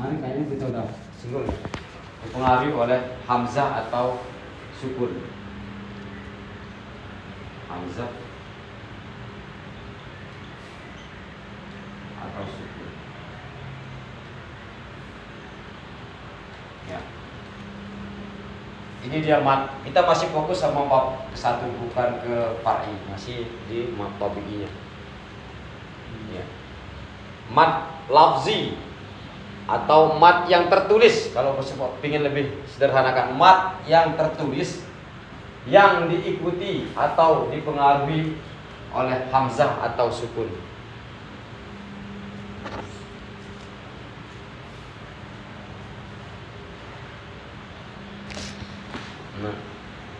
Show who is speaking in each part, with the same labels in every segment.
Speaker 1: Kemarin kayaknya kita udah singgung ya. Dipengaruhi oleh hamzah atau sukun. Hamzah atau sukun. Ya. Ini dia mat. Kita masih fokus sama bab ke-1, bukan ke far'i, masih di mat tabi'inya. Ya. Mat lafzi atau mat yang tertulis. Kalau ingin lebih sederhanakan, mat yang tertulis yang diikuti atau dipengaruhi oleh hamzah atau sukun.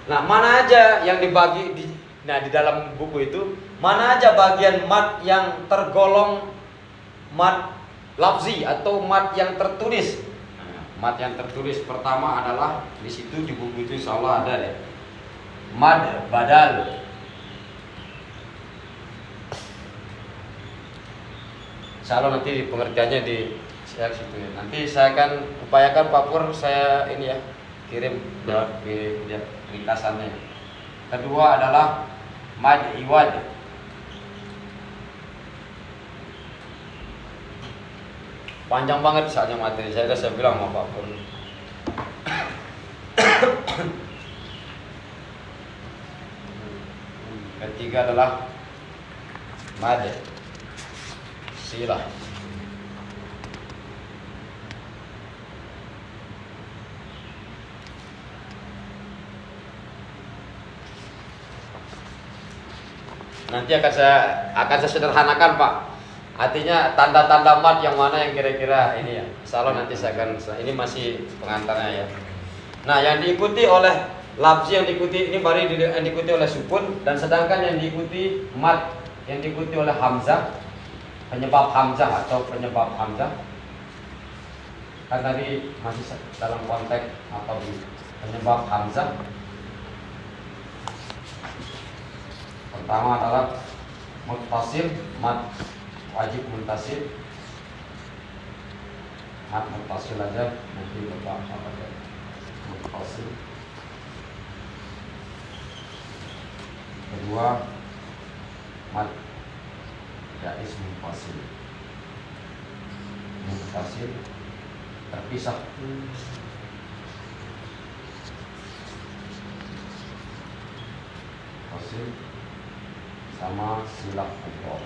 Speaker 1: Nah, mana aja yang dibagi di dalam buku itu, mana aja bagian mat yang tergolong mat lafzi atau mat yang tertulis. Mat yang tertulis pertama adalah di situ di buku itu insyaallah ada deh. Mad badal. Insyaallah nanti di pengertiannya di situ ya. Nanti saya akan upayakan Pak Pur saya ini ya kirim ringkasannya. Kedua adalah mad iwad. Panjang banget soalnya materi saya bilang sama Pak Pur. Ketiga adalah mad silah. Nanti akan saya sederhanakan Pak. Artinya tanda-tanda mat yang mana yang kira-kira ini ya. Insyaallah nanti saya akan, ini masih pengantarnya ya. Nah, yang diikuti oleh lafzi yang diikuti ini baru yang diikuti oleh sukun, dan sedangkan yang diikuti mat yang diikuti oleh hamzah, penyebab hamzah atau penyebab hamzah. Kan tadi masih dalam konteks atau penyebab hamzah. Pertama adalah muttasil, mat wajib muttasil. Mat muttasil aja nanti Bapak apa ya? Muttasil. Kedua mat jaiz munfasil. Munfasil terpisah. Fasil sama silap kubro.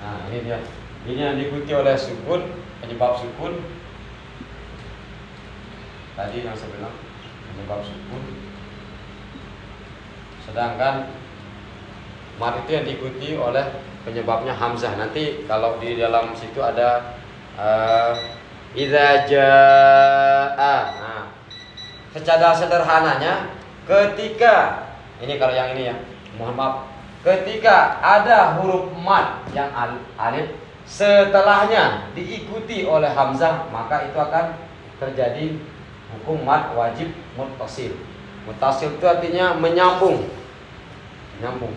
Speaker 1: Nah, ini dia. Ini yang diikuti oleh sukun, penyebab sukun. Tadi yang saya bilang penyebab sukun. Sedangkan mat itu yang diikuti oleh penyebabnya hamzah. Nanti kalau di dalam situ ada idza jaa. Nah, secara sederhananya ketika ini, kalau yang ini ya, mohon maaf, ketika ada huruf mat yang alif setelahnya diikuti oleh hamzah, maka itu akan terjadi hukum mat wajib muttasil. Muttasil itu artinya menyambung. Menyambung.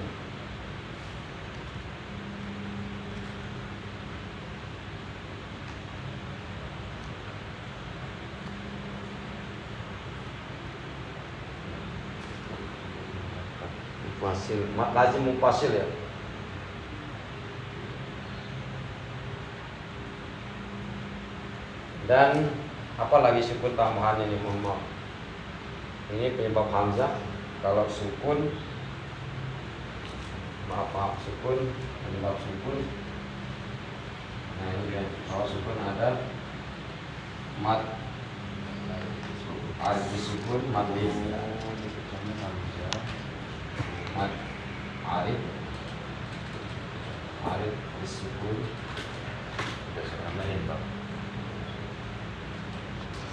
Speaker 1: Mufasil, lazim mufasil ya. Dan apa lagi sukun tambahannya nih, mohon maaf. Ini penyebab hamzah. Kalau sukun, maaf sukun, penyebab sukun. Nah ini kan, kalau sukun ada mat alif sukun, mat lim, mat alif sukun,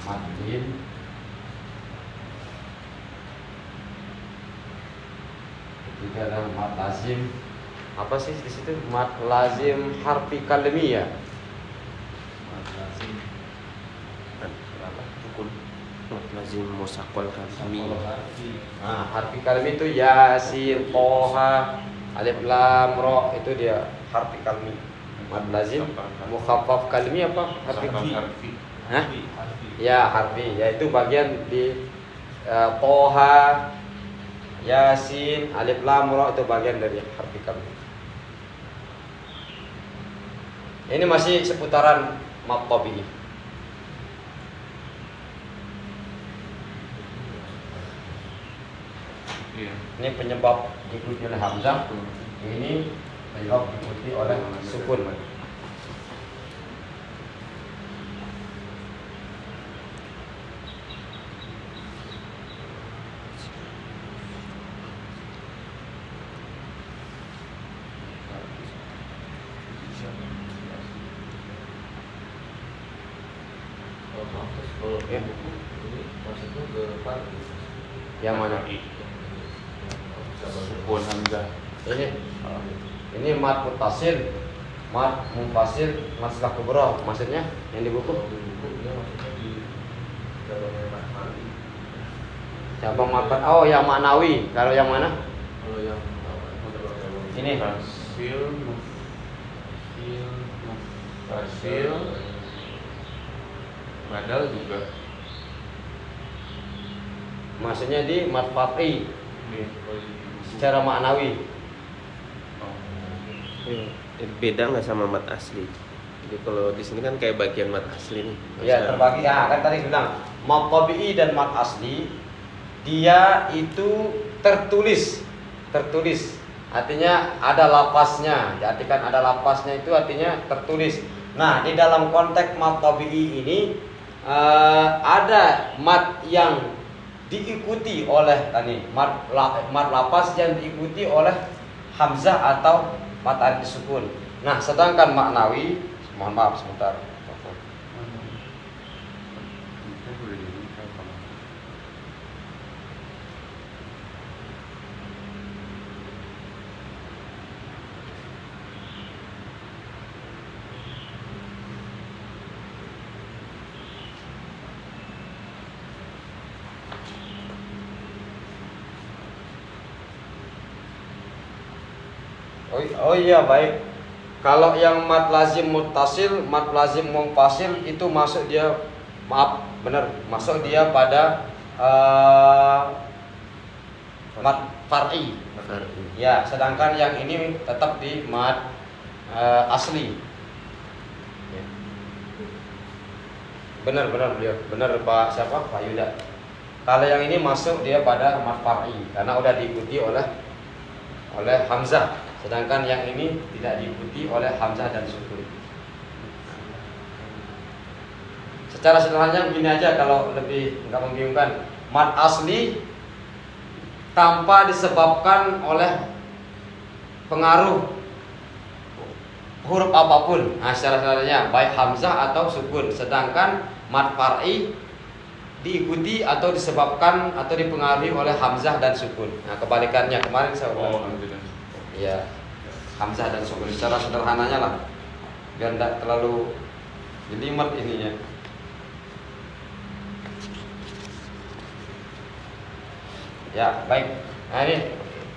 Speaker 1: mat lim, ketiga adalah mat lazim. Apa sih di situ? Mat lazim harfi kalmi ya. Mat lazim apa? Sukun. Mat lazim musaqqal kalmi. Nah, harfi kalmi itu yasin, toha, alif lam ra, itu dia harfi kalmi. Mad lazim mukhaffaf kalimi apa?
Speaker 2: Harfi.
Speaker 1: Hah? Ya, harfi, yaitu bagian di Toha, Yasin, Alif Lam Ra itu bagian dari harfi kalimi. Ini masih seputaran mad tabi'i.
Speaker 2: Iya.
Speaker 1: Ini penyebab diikuti oleh hamzah. Ini penyebab diikuti oleh sukun.
Speaker 3: Kalau ini maksudnya ke pagi.
Speaker 1: Yang mana?
Speaker 2: Sukun hamzah.
Speaker 1: Ini mad muttasil, mad munfasil, mad silah kubra. Maksudnya yang di buku?
Speaker 3: Kalau di buku dia maksudnya di cabangnya mati.
Speaker 1: Cabang mad. Oh, yang maknawi. Kalau yang mana?
Speaker 3: Kalau yang
Speaker 1: Ini.
Speaker 2: Fasil, badal juga.
Speaker 1: Maksudnya di mad fathi
Speaker 2: Nih,
Speaker 1: secara maknawi.
Speaker 4: Beda nggak sama mat asli? Jadi kalau di sini kan kayak bagian mat asli nih.
Speaker 1: Ya, terbagi. Ya, kan tadi bilang mad tabi'i dan mad asli dia itu tertulis. Artinya ada lapasnya. Diartikan ada lapasnya itu artinya tertulis. Nah, di dalam konteks mad tabi'i ini ada mad yang diikuti oleh tadi mad lapas yang diikuti oleh hamzah atau mad alif sukun. Nah, sedangkan maknawi, mohon maaf sebentar. Oh iya, baik. Kalau yang mad lazim muttasil, mad lazim munfasil itu masuk dia, maaf, benar, masuk dia pada mad far'i. Ya, sedangkan yang ini tetap di mad asli. Benar beliau, benar Pak siapa? Pak Yuda. Kalau yang ini masuk dia pada mad far'i karena udah diikuti oleh hamzah. Sedangkan yang ini tidak diikuti oleh hamzah dan sukun. Secara sederhananya begini aja kalau lebih nggak membingungkan. Mad asli tanpa disebabkan oleh pengaruh huruf apapun. Nah, secara sederhananya baik hamzah atau sukun. Sedangkan mad far'i diikuti atau disebabkan atau dipengaruhi oleh hamzah dan sukun. Nah, kebalikannya kemarin saya ulang. Ya, hamzah dan sukun secara sederhananya lah, biar tidak terlalu jelimet ininya. Ya, baik. Nah,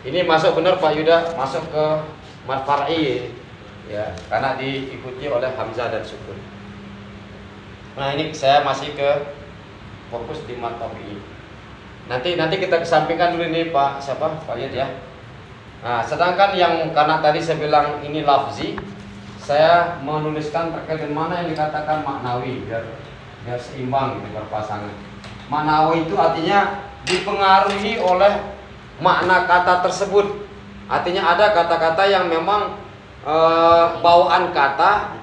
Speaker 1: ini masuk benar Pak Yuda, masuk ke mad far'i ya, karena diikuti oleh hamzah dan sukun. Nah, ini saya masih ke fokus di mad tabi'i. Nanti kita kesampingkan dulu ini Pak siapa? Pak Yud ya. Nah, sedangkan yang karena tadi saya bilang ini lafzi, saya menuliskan terkait dengan mana yang dikatakan maknawi biar seimbang gitu berpasangan. Maknawi itu artinya dipengaruhi oleh makna kata tersebut. Artinya ada kata-kata yang memang bawaan kata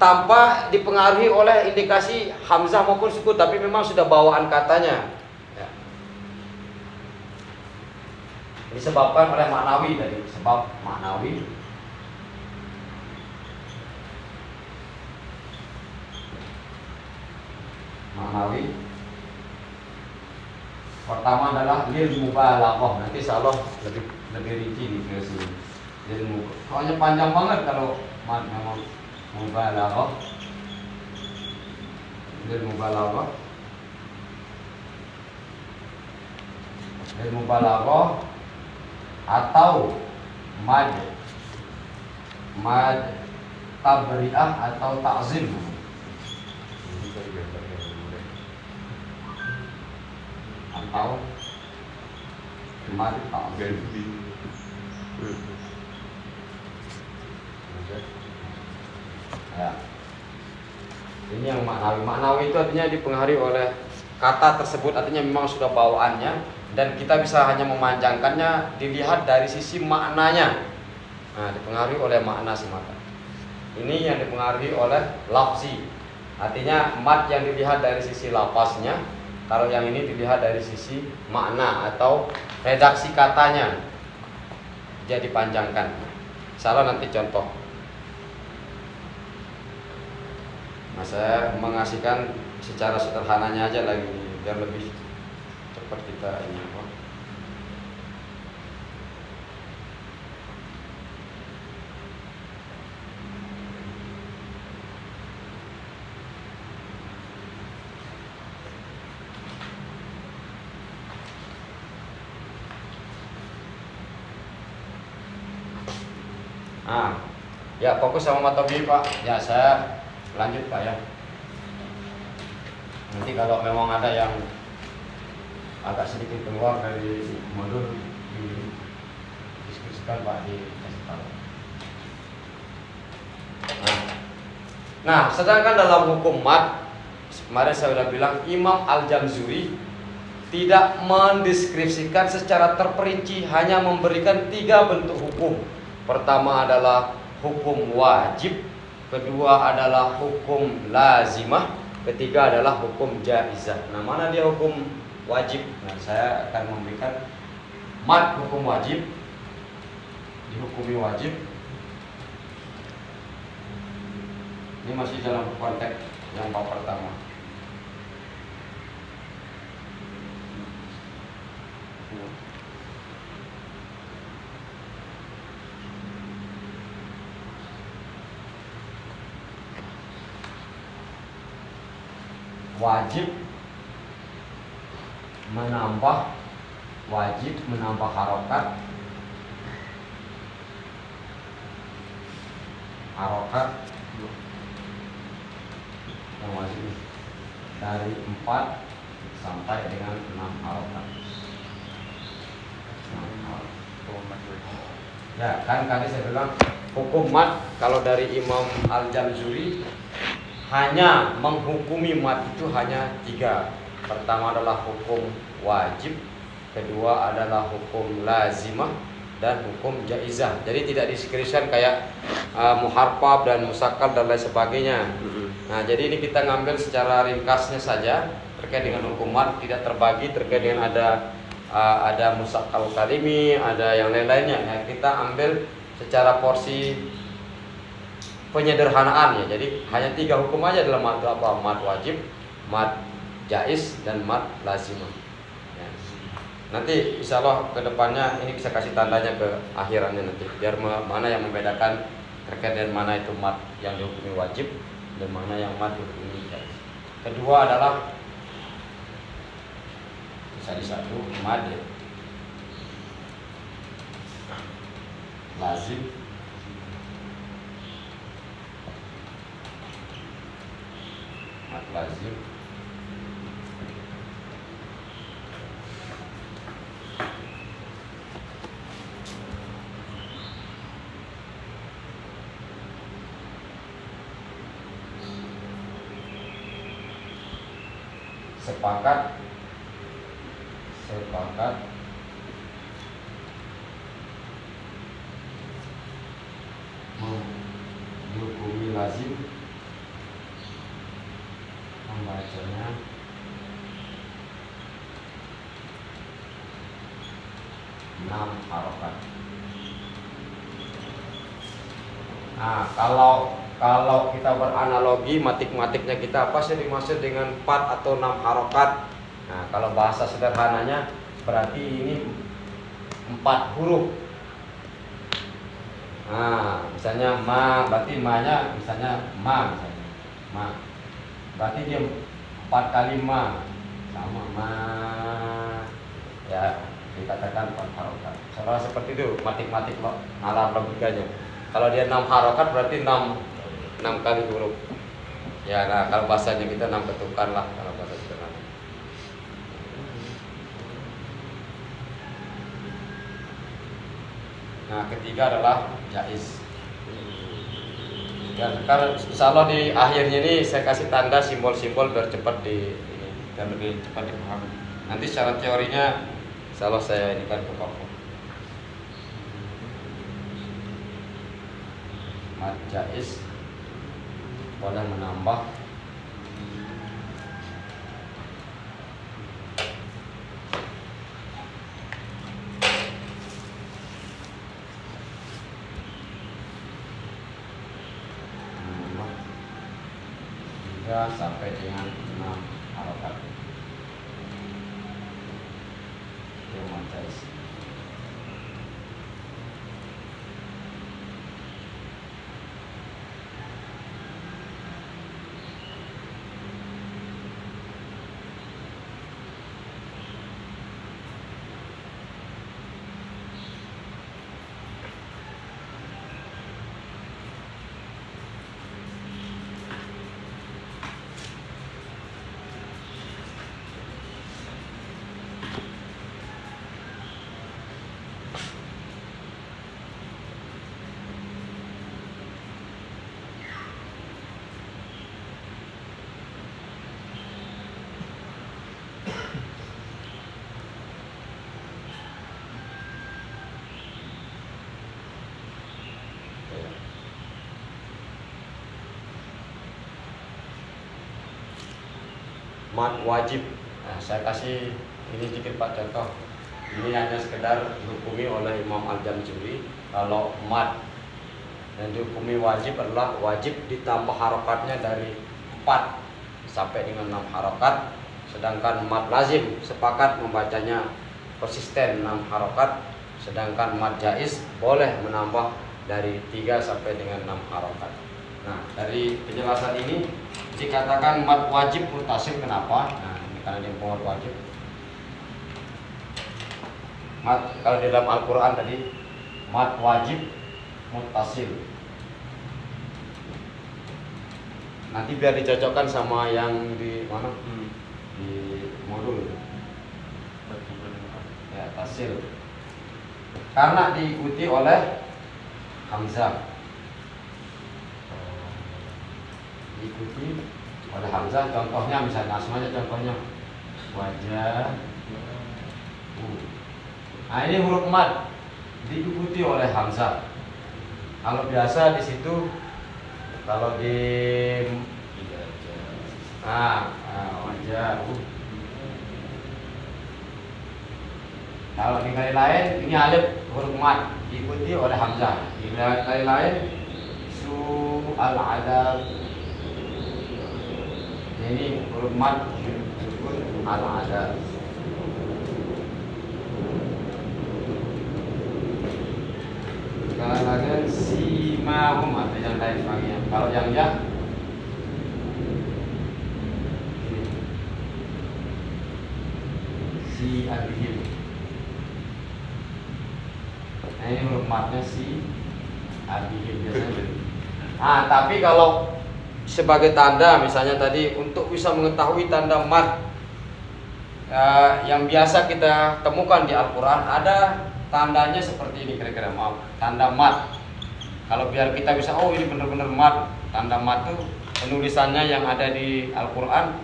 Speaker 1: tanpa dipengaruhi oleh indikasi hamzah maupun sukun, tapi memang sudah bawaan katanya. Disebabkan oleh maknawi tadi, sebab maknawi. Pertama adalah lil mubalaghah. Nanti insyaallah lebih rinci di versi lil mubalaghah. Soalnya panjang banget kalau memang mubalaghah. Lil mubalaghah. Lil mubalaghah atau mad mad tabri'ah atau ta'zim. Atau mad ta'zim.
Speaker 2: Ganti.
Speaker 1: Ya. Ini yang maknawi. Maknawi itu artinya dipengaruhi oleh kata tersebut, artinya memang sudah bawaannya dan kita bisa hanya memanjangkannya dilihat dari sisi maknanya. Nah, dipengaruhi oleh makna semata. Ini yang dipengaruhi oleh lafzi. Artinya mad yang dilihat dari sisi lafaznya, kalau yang ini dilihat dari sisi makna atau redaksi katanya. Dia dipanjangkan. Salah nanti contoh. Nah, saya mengasihkan secara sederhananya aja lagi biar lebih cepat kita ini apa. Nah, ya fokus sama matematika Pak. Ya saya lanjut Pak ya. Nanti kalau memang ada yang agak sedikit keluar dari modul didiskusikan Pak di kasih tahu. Nah, sedangkan dalam hukum mad kemarin saya sudah bilang Imam Al-Jamzuri tidak mendeskripsikan secara terperinci, hanya memberikan 3 bentuk hukum. Pertama adalah hukum wajib, kedua adalah hukum lazimah, ketiga adalah hukum jaizah. Nah, mana dia hukum wajib? Nah, saya akan memberikan mad hukum wajib, dihukumi wajib. Ini masih dalam konteks yang bab pertama. Wajib menambah harokat yang wajib dari 4 sampai dengan 6 harokat. Ya kan tadi saya bilang hukum mad kalau dari Imam Al-Jamzuri hanya menghukumi mad itu hanya 3. Pertama adalah hukum wajib, kedua adalah hukum lazimah, dan hukum jaizah. Jadi tidak diskripsikan kayak muharfab dan musakkal dan lain sebagainya. Nah, jadi ini kita ngambil secara ringkasnya saja terkait dengan hukum mad, tidak terbagi terkait dengan ada musakkal kalimi, ada yang lain-lainnya. Ya, kita ambil secara porsi penyederhanaan ya. Jadi hanya 3 hukum aja dalam mad apa? Mad wajib, mad jaiz, dan mad lazimah. Ya. Nanti insya Allah kedepannya ini bisa kasih tandanya ke akhirannya nanti, biar mana yang membedakan terkait dengan mana itu mad yang dihukumi wajib dan mana yang mad dihukumi jaiz. Kedua adalah bisa di satu mad lazim, mad lazim, sepakat dihukumi lazim, membacanya enam harokat. Nah, kalau kita beranalogi matik-matiknya kita apa sih dimaksud dengan 4 atau 6 harokat? Nah, kalau bahasa sederhananya berarti ini 4 huruf. Nah, misalnya ma, berarti ma-nya misalnya ma, misalnya ma. Berarti dia 4 kali ma, sama ma. Ya, dikatakan 4 harokat. Soalnya seperti itu matik-matik alam logikanya. Kalau dia 6 harokat berarti 6 kali huruf. Ya, nah kalau bahasanya kita 6 ketukan lah kalau bahasa sederhana. Nah, ketiga adalah jaiz. Dan karena insya Allah di akhirnya ini saya kasih tanda simbol-simbol biar cepat dan lebih cepat dipahami. Nanti secara teorinya insya Allah saya inikan ke Bapak. Mad jaiz boleh menambah sampai dengan 6 harokat. Itu mad jaiz. Mad wajib. Nah, saya kasih ini sedikit Pak contoh. Ini hanya sekedar dihukumi oleh Imam Al-Jamzuri. Kalau mad yang dihukumi wajib adalah wajib ditambah harokatnya dari 4 sampai dengan 6 harokat. Sedangkan mad lazim sepakat membacanya persisten 6 harokat. Sedangkan mad jaiz boleh menambah dari 3 sampai dengan 6 harokat. Nah, dari penjelasan ini dikatakan mad wajib mutasil. Kenapa? Nah, ini karena dia mad wajib. Mad kalau di dalam Al-Quran tadi mad wajib mutasil. Nanti biar dicocokkan sama yang di mana? Di modul. Ya, tasil. Karena diikuti oleh hamzah. Diikuti oleh hamzah. Contohnya misalnya semuanya contohnya wajah. Nah, ini huruf mad diikuti oleh hamzah. Kalau biasa di situ kalau di wajah. Kalau di kali lain ini alif huruf mad diikuti oleh hamzah. Di kali lain su'al adab. Ini huruf mad sukun al-adab. Kadang-kadang si mahum atau yang lain sebagainya. Kalau yang ya si abihim. Nah, ini huruf madnya si abihim biasanya. Nah, tapi kalau sebagai tanda misalnya tadi untuk bisa mengetahui tanda mad yang biasa kita temukan di Al-Quran ada tandanya seperti ini kira-kira, maaf, tanda mad. Kalau biar kita bisa, oh ini benar-benar mad, tanda mad itu penulisannya yang ada di Al-Quran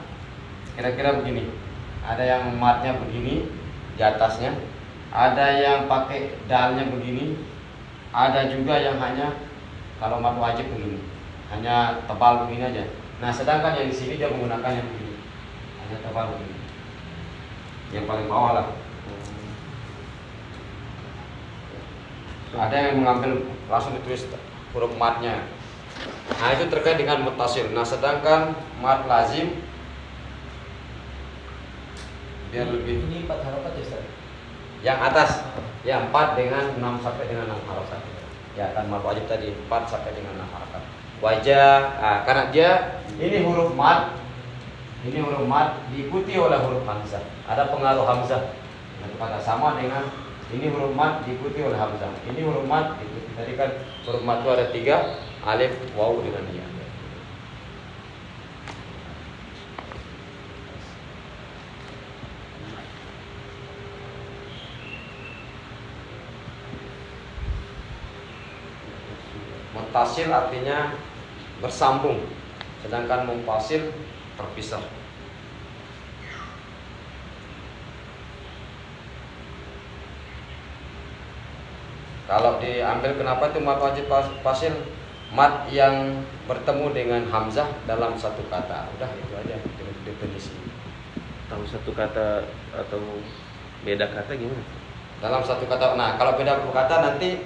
Speaker 1: kira-kira begini. Ada yang madnya begini di atasnya, ada yang pakai dalnya begini, ada juga yang hanya kalau mad wajib begini, hanya tebal begini aja. Nah, sedangkan yang di sini dia menggunakan yang begini, hanya tebal begini, yang paling bawah lah. Ada yang mengambil langsung ditulis huruf madnya. Nah, itu terkait dengan mutasil. Nah, sedangkan mad lazim biar lebih
Speaker 3: ini 4 harokat ya Ustaz?
Speaker 1: yang atas ya 4 dengan 6 sampai dengan 6 harokat. Ya kan mad wajib tadi 4 sampai dengan 6 harokat. Wajah, karena dia ini huruf mad. Ini huruf mad diikuti oleh huruf hamzah. Ada pengaruh hamzah. Pada sama dengan Ini huruf mat diikuti oleh hamzah. Ini huruf mat diikuti. Tadi kan huruf mat itu ada 3, alif, waw dengan ya. Muttasil artinya bersambung, sedangkan munfasil terpisah. Kalau diambil kenapa itu mat wajib fasil? Mat yang bertemu dengan hamzah dalam satu kata. Udah itu aja definisi.
Speaker 4: Tahu satu kata atau beda kata gimana?
Speaker 1: Dalam satu kata. Nah, kalau beda kata nanti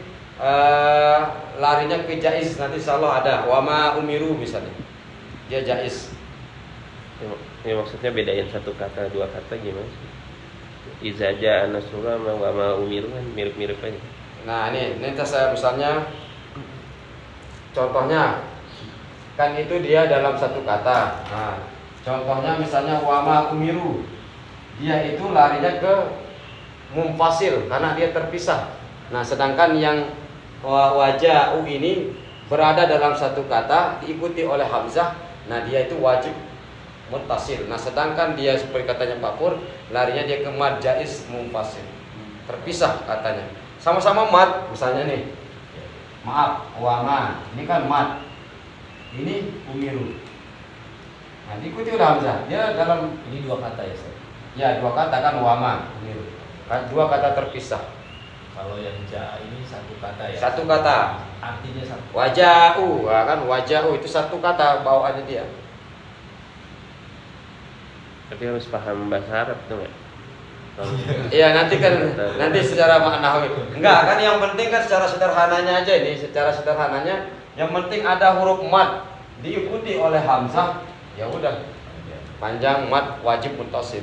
Speaker 1: larinya ke jaiz, nanti insyaallah ada wama umiru misalnya. Dia jaiz.
Speaker 4: Ya, maksudnya bedain satu kata dua kata gimana sih? Iza jaa nasrullah wa ma umiru kan mirip-mirip aja.
Speaker 1: Nah, ini saya misalnya contohnya kan itu dia dalam satu kata. Nah, contohnya misalnya wama umiru. Dia itu larinya ke munfasil karena dia terpisah. Nah, sedangkan yang waja'u ini berada dalam satu kata diikuti oleh hamzah. Nah, dia itu wajib muttasil. Nah, sedangkan dia seperti katanya Pak Pur, larinya dia ke mad jaiz munfasil. Terpisah katanya. Sama-sama mat, misalnya nih. Maaf, wama. Ini kan mat. Ini umiru. Nah, diikuti oleh hamzah. Dia dalam
Speaker 3: Ini 2 kata ya, Ustaz?
Speaker 1: ya 2 kata kan wama, umiru. Kan 2 kata terpisah.
Speaker 3: Kalau yang ja ini 1 kata ya.
Speaker 1: 1 kata.
Speaker 3: Artinya 1.
Speaker 1: Waja'u, kan waja'u itu 1 kata bawaannya dia.
Speaker 4: Tapi harus paham bahasa Arab tuh nggak?
Speaker 1: Iya, nanti secara maknawi. Enggak, kan yang penting kan secara sederhananya aja ini, secara sederhananya yang penting ada huruf mad diikuti oleh hamzah, ya udah. Panjang mad wajib muttasil.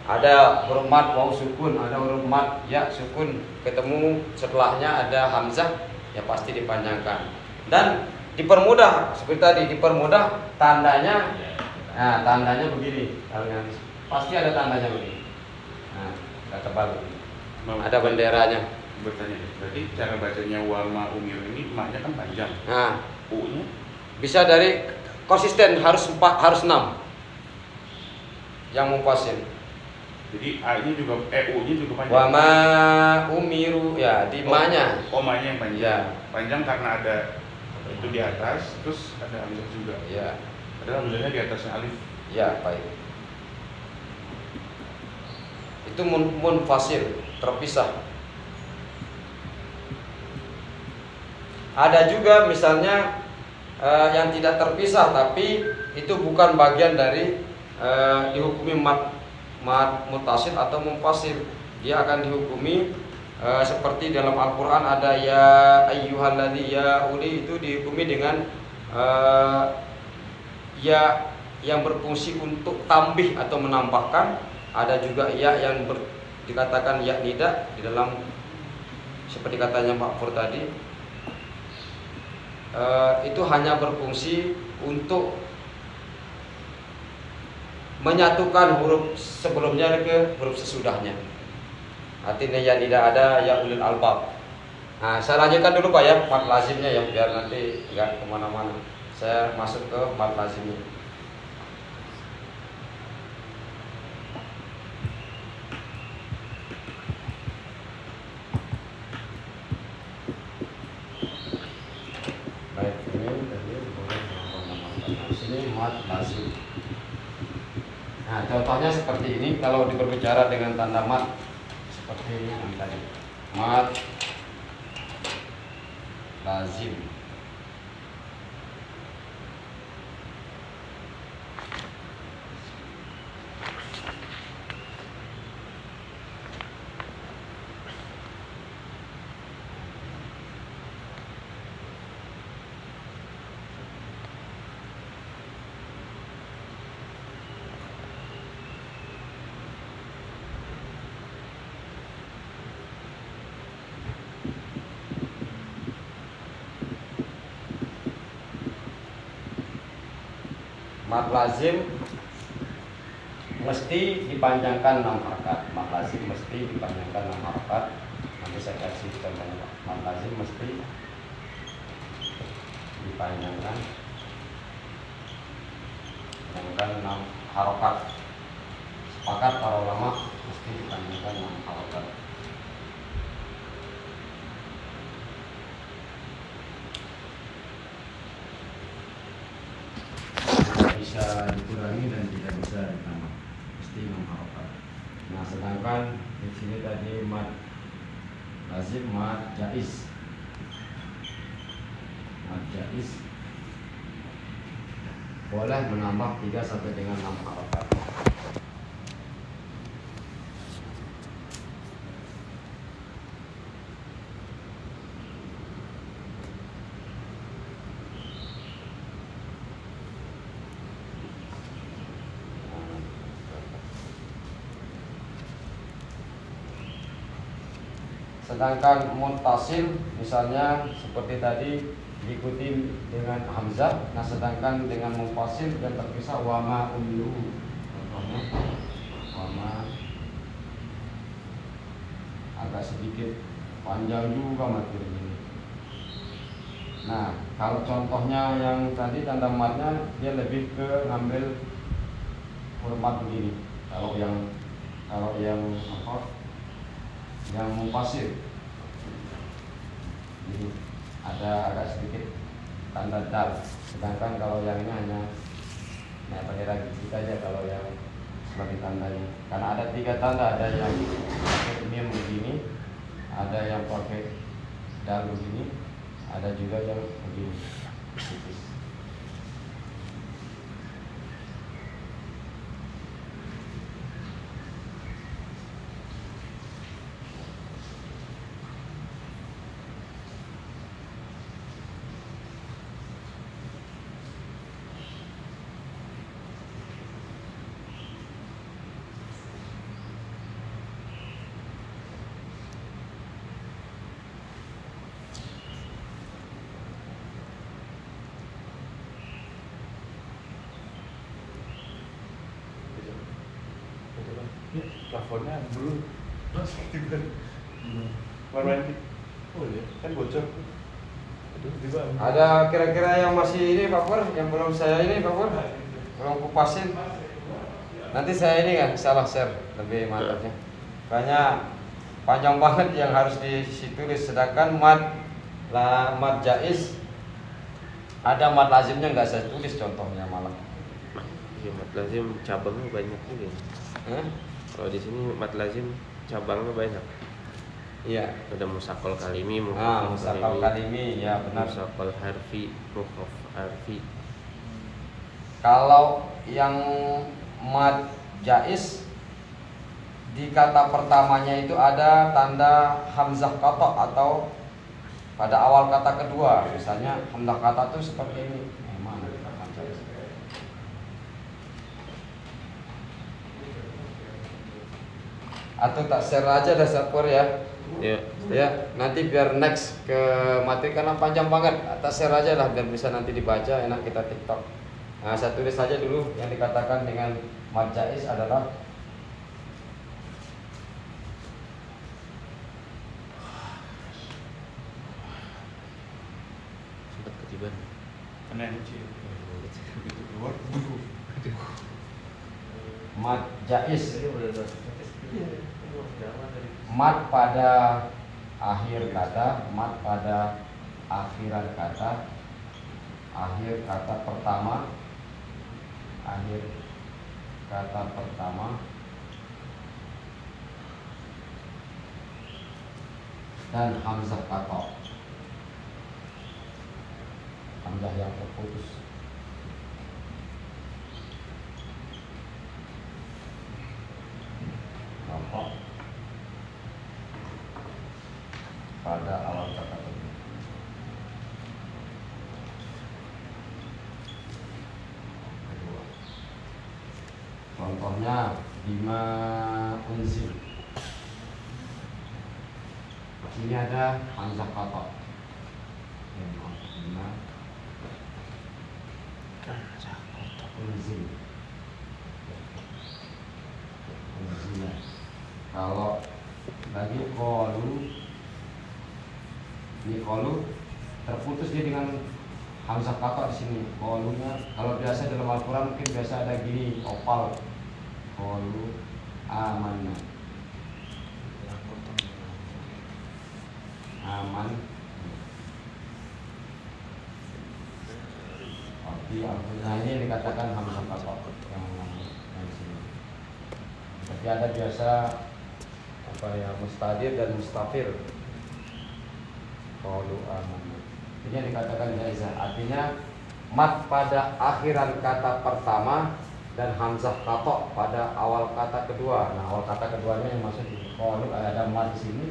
Speaker 1: Ada huruf mad waw sukun, ada huruf mad ya sukun, ketemu setelahnya ada hamzah, ya pasti dipanjangkan. Dan dipermudah seperti tadi, dipermudah tandanya. Nah, tandanya begini. Kalau yang pasti ada tandanya begini. Nah, kita tebal. Ada benderanya.
Speaker 2: Bertanya, berarti cara bacanya wama umir ini maknya kan panjang.
Speaker 1: Nah,
Speaker 2: U-nya
Speaker 1: bisa dari konsisten harus 4, harus 6. Yang munfasil.
Speaker 2: jadi A-nya juga U-nya juga panjang.
Speaker 1: Wama umiru ya di ma-nya.
Speaker 2: Oh, ma-nya yang panjang.
Speaker 1: Ya.
Speaker 2: Panjang karena ada itu di atas, terus ada hamzah juga.
Speaker 1: Ya,
Speaker 2: Ada hamzahnya di atasnya alif.
Speaker 1: ya baik. Itu munfasil, terpisah. Ada juga misalnya yang tidak terpisah tapi itu bukan bagian dari dihukumi mat muttasil atau munfasil. Dia akan dihukumi seperti dalam Al-Qur'an ada ya ayyuhalladzi ya uli, itu dihukumi dengan ya yang berfungsi untuk tambih atau menambahkan. Ada juga ya yang dikatakan ya nida di dalam seperti katanya Pak Pur tadi. Itu hanya berfungsi untuk menyatukan huruf sebelumnya ke huruf sesudahnya. Artinya ya tidak ada ya ulil albab. Nah, saya lanjutkan dulu Pak ya mat lazimnya ya, biar nanti nggak kemana-mana. Saya masuk ke mat lazimnya. Baik, ini sini mat lazim. Nah, contohnya seperti ini kalau berbicara dengan tanda mat seperti ini yang tadi. Mat lazim. Mat lazim mesti dipanjangkan 6 harakat. Mat lazim mesti dipanjangkan 6 harakat. konsekuensi contohnya mad lazim mesti dipanjangkan dengan 6 harokat. Sepakat para ulama mesti dipanjangkan 6 harokat. Tidak bisa dikurangi dan tidak bisa ditambah, mesti 6 harokat. Nah, sedangkan di sini tadi mad lazim, mad jaiz. Mad jaiz boleh menambah 3 sampai dengan 6 harokat. Sedangkan muttasil misalnya seperti tadi diikuti dengan hamzah. Nah, sedangkan dengan munfasil dan terpisah wama umiru. Contohnya wama agak sedikit panjang juga materi ini. Nah, kalau contohnya yang tadi tanda matnya dia lebih ke ngambil huruf begini. Kalau yang apa? Yang munfasil. Jadi ada agak sedikit tanda dal. Sedangkan kalau yang ini hanya pakai lagi kita aja kalau yang sebagai tandanya. Karena ada 3 tanda, ada yang pakai mim begini, ada yang pakai dal begini, ada juga yang begini. Tipis.
Speaker 2: Plafonnya belum tiba warna oh iya kan bocor. Tiba
Speaker 1: Ada kira-kira yang masih ini Pak Pur, yang belum saya ini Pak Pur, belum kupasin. Nanti saya ini kan salah share lebih mantapnya. Banyak panjang banget yang harus ditulis. Sedangkan mad jaiz ada mad lazimnya nggak saya tulis contohnya malah.
Speaker 4: Ya, mad lazim cabangnya banyak juga. Kalau di sini mad lazim cabangnya banyak.
Speaker 1: Iya.
Speaker 4: Ada musakol kalimi,
Speaker 1: musakal kalimi, ya benar.
Speaker 4: Musakol harfi, mukhaf harfi.
Speaker 1: Kalau yang mad jaiz di kata pertamanya itu ada tanda hamzah qata atau pada awal kata kedua. Misalnya hamzah qata itu seperti ini. Mana mad jaiz? Atau tak share aja dah Sapur ya. Ya, nanti biar next ke materi karena panjang banget. Tak share aja lah biar bisa nanti dibaca, enak kita TikTok. Nah, saya tulis saja dulu yang dikatakan dengan mad jaiz adalah
Speaker 4: Sempat ketiban.
Speaker 2: kena kecil. Begitu keluar.
Speaker 1: mad jaiz. Mad pada akhir kata, mad pada akhiran kata, akhir kata pertama, dan hamzah qata, hamzah yang terputus. Nampak pada awal kata kedua. Contohnya bima unzil. Ini ada hamzah qata. Bima unzil. Unzil. Kalau lagi qalu Ini qalu terputus dia dengan hamzah qata di sini. Qalunya kalau biasa dalam Al-Qur'an mungkin biasa ada gini opal. Qalu amanna. Aman. Nah ini dikatakan hamzah qata yang di sini. Jadi ada biasa apa ya mustadir dan mustafir. Qalu amanna. Ini yang dikatakan jaizah. Artinya mat pada akhiran kata pertama dan hamzah qata pada awal kata kedua. Nah, awal kata keduanya yang maksud qalu ada mat di sini.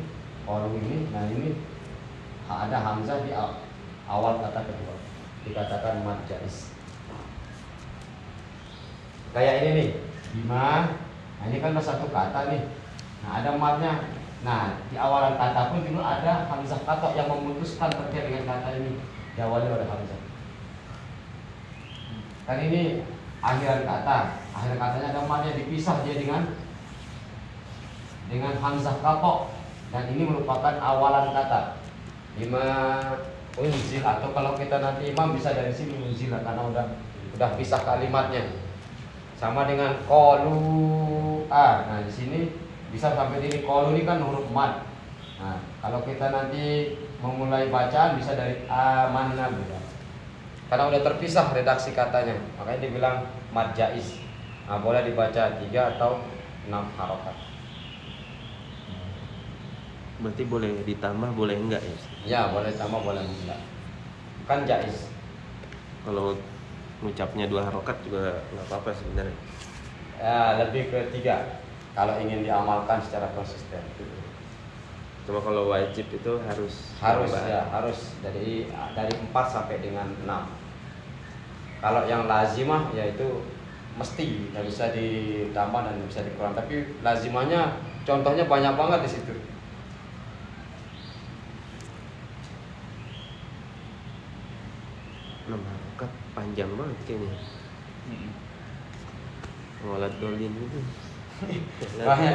Speaker 1: Qalu ini, nah ini ada hamzah di awal kata kedua. Dikatakan mat jaiz. Kayak ini nih, bima. Nah, ini kan satu kata nih. Nah, ada matnya. Nah, di awalan kata pun dulu ada hamzah qata yang memutuskan terkait dengan kata ini. Diawali oleh hamzah. Kan ini akhiran kata. Akhir katanya ada matnya dipisah dia dengan hamzah qata. Dan ini merupakan awalan kata. Bima unzil, atau kalau kita nanti imam bisa dari sini unzil karena udah pisah kalimatnya. Sama dengan qalu Nah, di sini bisa sampai ini qalu ini kan huruf mad. Nah, kalau kita nanti memulai bacaan bisa dari amanna gitu. Karena udah terpisah redaksi katanya, makanya dibilang mad jaiz. Nah, boleh dibaca 3 atau 6 harokat.
Speaker 4: Berarti boleh ditambah, boleh enggak ya?
Speaker 1: Ya, boleh tambah, boleh enggak. Kan jaiz.
Speaker 4: Kalau ngucapnya 2 harokat juga nggak apa-apa sebenarnya.
Speaker 1: Ya, lebih ke 3 kalau ingin diamalkan secara konsisten.
Speaker 4: Cuma kalau wajib itu harus
Speaker 1: Harus
Speaker 4: tambah.
Speaker 1: ya, harus dari 4 sampai dengan 6. Kalau yang lazimah yaitu mesti, nggak bisa ditambah dan nggak bisa dikurang. Tapi lazimahnya contohnya banyak banget di situ.
Speaker 4: 6 harokat panjang banget kayaknya. Walat dolin itu.
Speaker 1: Banyak,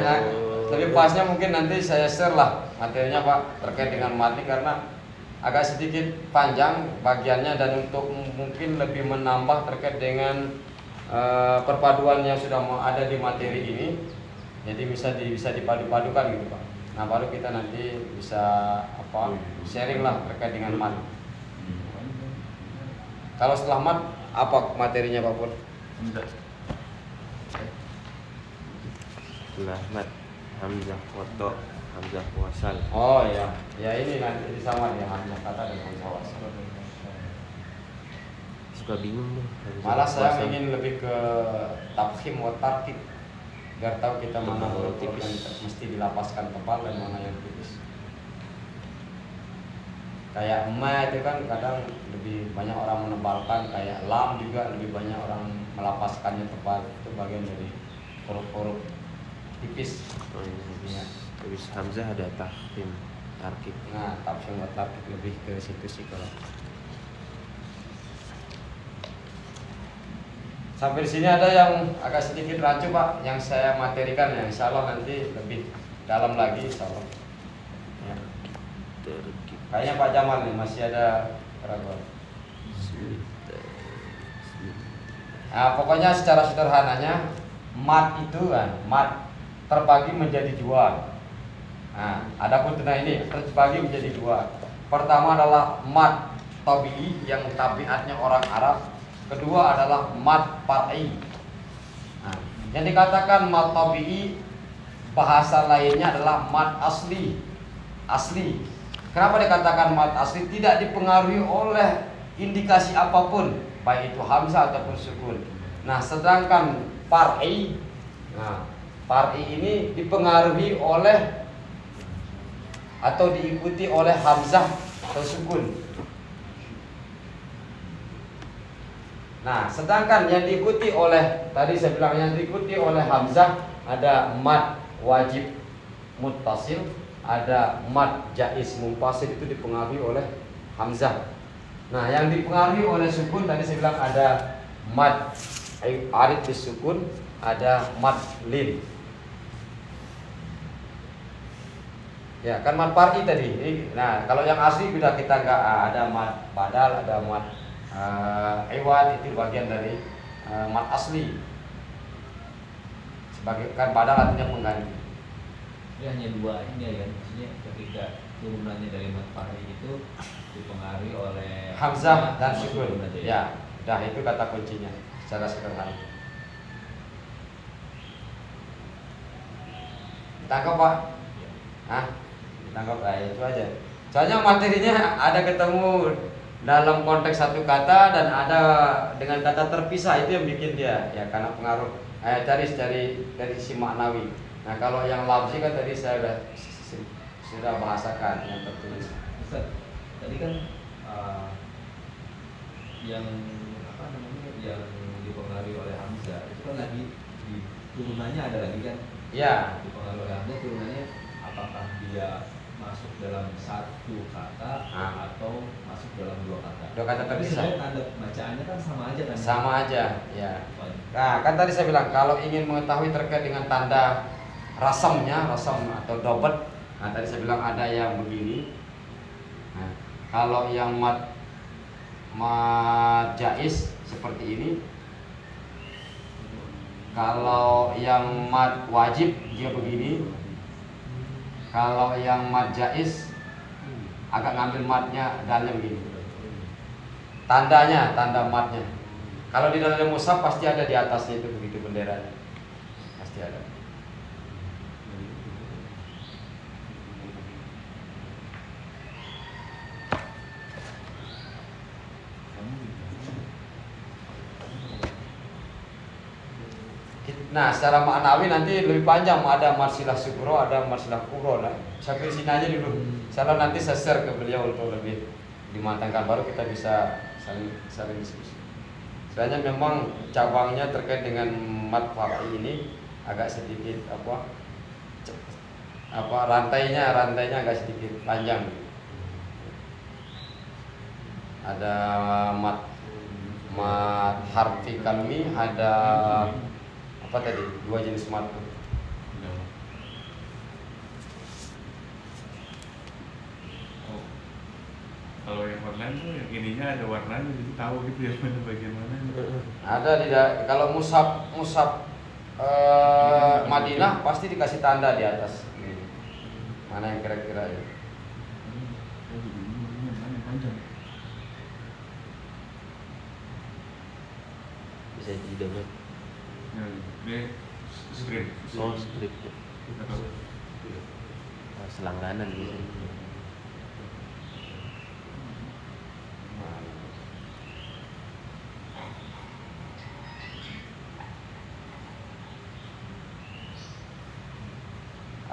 Speaker 1: tapi pasnya mungkin nanti saya share lah materinya Pak terkait dengan matni karena agak sedikit panjang bagiannya dan untuk mungkin lebih menambah terkait dengan perpaduan yang sudah ada di materi ini. Jadi bisa dipadu-padukan gitu Pak. Nah, baru kita nanti bisa sharing lah terkait dengan mat. Kalau setelah mat apa materinya Pak Pur?
Speaker 4: Setelah mat hamzah qata, hamzah wasal.
Speaker 1: Oh ya, ya ini nanti sama ya hamzah kata dan hamzah wasal.
Speaker 4: Suka bingung tuh.
Speaker 1: Malah saya ingin lebih ke tafkhim wa tarkib biar tahu kita mana huruf yang mesti dilapaskan tebal dan mana yang tipis. Kayak ma itu kan kadang lebih banyak orang menebalkan, kayak lam juga lebih banyak orang melapaskannya tebal. Itu bagian dari huruf-huruf tipis.
Speaker 4: Oh, iya.
Speaker 1: Ya.
Speaker 4: Habis hamzah ada tafkhim, tarkib.
Speaker 1: Nah, tafkhim wa tarkib lebih ke situ sih kalau. Sampai di sini ada yang agak sedikit rancu Pak, yang saya materikan ya. Insya Allah nanti lebih dalam lagi Insya Allah. Ya.
Speaker 4: Tarkib.
Speaker 1: Kayaknya Pak Jamal nih masih ada keraguan. Nah, pokoknya secara sederhananya mat itu kan, mat terbagi menjadi 2. Nah, adapun ini terbagi menjadi 2. Pertama adalah mat tabi'i yang tabiatnya orang Arab. Kedua adalah mat far'i. Nah, yang dikatakan mat tabi'i bahasa lainnya adalah mat asli. Asli. Kenapa dikatakan mat asli? Tidak dipengaruhi oleh indikasi apapun, baik itu hamzah ataupun sukun. Nah, sedangkan far'i, far'i ini dipengaruhi oleh atau diikuti oleh hamzah atau sukun. Nah, sedangkan yang diikuti oleh tadi saya bilang yang diikuti oleh hamzah ada mad wajib muttasil, ada mad jaiz munfasil, itu dipengaruhi oleh hamzah. Nah, yang dipengaruhi oleh sukun tadi saya bilang ada mad arid bisukun, ada mad lin. Ya kan mat far'i tadi. Nah kalau yang asli sudah kita nggak ada mat badal, ada mat iwad, itu bagian dari mat asli. Sebagai kan badal artinya pengganti.
Speaker 5: Jadi hanya dua ini ya, maksudnya ketika turunannya dari mat far'i itu dipengaruhi oleh
Speaker 1: Hamzah dan sukun.
Speaker 5: aja
Speaker 1: Ya, dah itu kata kuncinya secara sederhana. Tangkap Pak? Hah? Tangkap itu aja. Soalnya materinya ada ketemu dalam konteks satu kata dan ada dengan kata terpisah, itu yang bikin dia ya karena pengaruh dari sisi maknawi. Nah kalau yang lafzi kan tadi saya sudah bahasakan yang tertulis.
Speaker 5: Ustaz, tadi kan yang apa namanya yang dipengaruhi oleh Hamzah itu kan lagi di turunannya ada lagi kan?
Speaker 1: Ya.
Speaker 5: Dipengaruhi oleh Hamzah turunannya apakah dia masuk dalam satu kata atau masuk dalam dua kata?
Speaker 1: Dua kata
Speaker 5: Tapi
Speaker 1: terpisah.
Speaker 5: sebenarnya tanda bacaannya kan sama aja kan?
Speaker 1: Sama aja, ya. Nah, kan tadi saya bilang kalau ingin mengetahui terkait dengan tanda rasamnya, rasam atau dobet, nah tadi saya bilang ada yang begini. Nah, kalau yang mat jaiz seperti ini. Kalau yang mat wajib dia begini. Kalau yang mat jaiz agak ngambil matnya dalnya begini. Tandanya, tanda matnya. Kalau di dalam mushaf pasti ada di atasnya itu begitu benderanya. Pasti ada. Nah, secara maknawi nanti lebih panjang, ada marsilah sugro, ada marsilah kubro. Nah, sampai sini aja dulu. Saya nanti saya share ke beliau untuk lebih dimantangkan, baru kita bisa saling diskusi. Sebenarnya memang cabangnya terkait dengan mat far'i ini agak sedikit rantainya agak sedikit panjang. Ada mat harfi kalmi, ada apa tadi? Dua jenis mat.
Speaker 2: Kalau yang online tuh yang ininya ada warnanya, jadi tahu gitu ya mana bagian mana.
Speaker 1: Ada kalau mushaf Madinah pasti dikasih tanda di atas. Mana yang kira-kira ya?
Speaker 4: Bisa didownload.
Speaker 2: Ini script.
Speaker 4: Oh, skripnya. Selangganan gitu.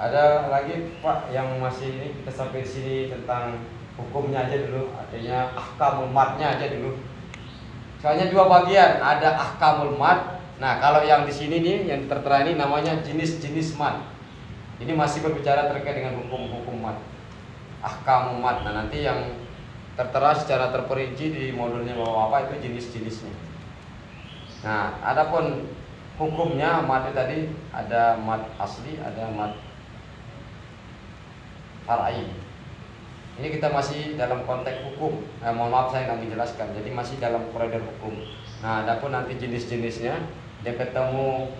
Speaker 1: Ada lagi Pak yang masih ini kita sampai di sini tentang hukumnya aja dulu, artinya ahkamul matnya aja dulu. Soalnya dua bagian, ada ahkamul mat. Nah, kalau yang di sini nih yang tertera ini namanya jenis-jenis mat. Ini masih berbicara terkait dengan hukum-hukum mat. Ahkamul mat. Nah, nanti yang tertera secara terperinci di modulnya Bapak-bapak itu jenis-jenisnya. Nah, adapun hukumnya mat itu tadi ada mat asli, ada mat far'i. Ini kita masih dalam konteks hukum. Mohon maaf saya nggak menjelaskan. Jadi masih dalam koridor hukum. Nah, adapun nanti jenis-jenisnya, dia ketemu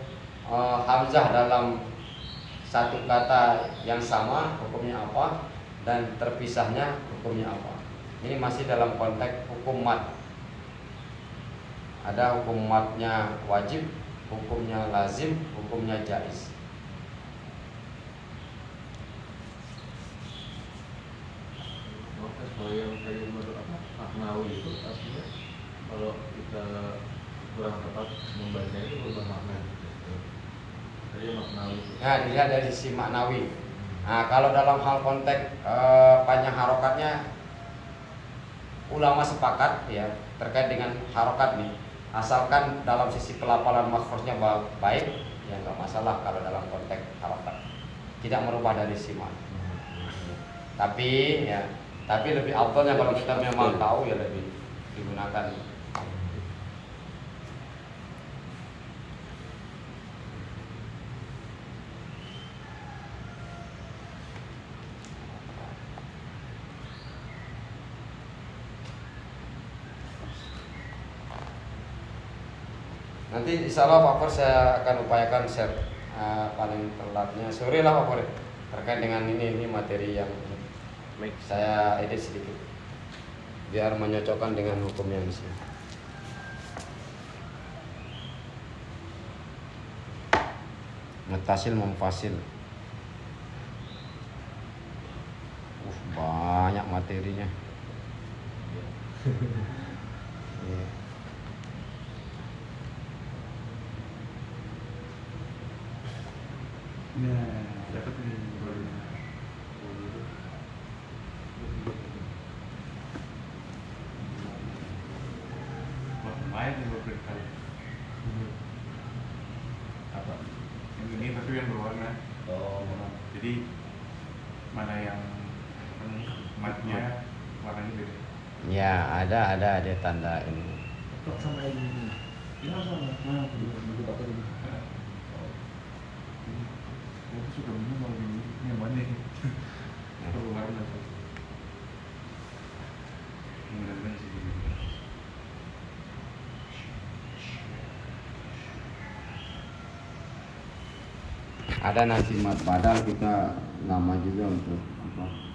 Speaker 1: hamzah dalam satu kata yang sama, hukumnya apa, dan terpisahnya hukumnya apa. Ini masih dalam konteks hukum mat. Ada hukum matnya wajib, hukumnya lazim, hukumnya jaiz.
Speaker 3: Kalau yang tadi menurut maknawi itu artinya kalau kita kurang tepat membaca itu berubah makna. Jadi maknawi itu.
Speaker 1: Nah, dilihat dari sisi maknawi. Nah, kalau dalam hal konteks panjang harokatnya, ulama sepakat ya terkait dengan harokat nih. Asalkan dalam sisi pelafalan makhrajnya baik, ya nggak masalah kalau dalam konteks harokat. Tidak merubah dari sisi makna. Tapi lebih afdalnya kalau kita memang tahu ya lebih digunakan. Nanti insya Allah Pak Pur saya akan upayakan share paling telatnya sore lah Pak Pur terkait dengan ini materi yang
Speaker 4: Baik.
Speaker 1: saya edit sedikit biar menyocokkan dengan hukum yang di sini. Mutasil memfasil. Banyak materinya. Iya.
Speaker 2: Nah, dapat nih baru. Wah, lumayan nih beberapa kali.
Speaker 5: Apa?
Speaker 2: Yang ini tapi yang berwarna.
Speaker 5: Oh,
Speaker 2: Jadi mana yang matnya warnanya beda.
Speaker 1: Ya, ada tanda ini.
Speaker 5: kok sama ini? Ini sama. Nah, begitu pakai ini.
Speaker 2: Aku suka minum kalau ini yang mana ini? Berwarna tuh. Mudah-mudahan sih.
Speaker 1: Ada nasimat padahal kita lama juga untuk apa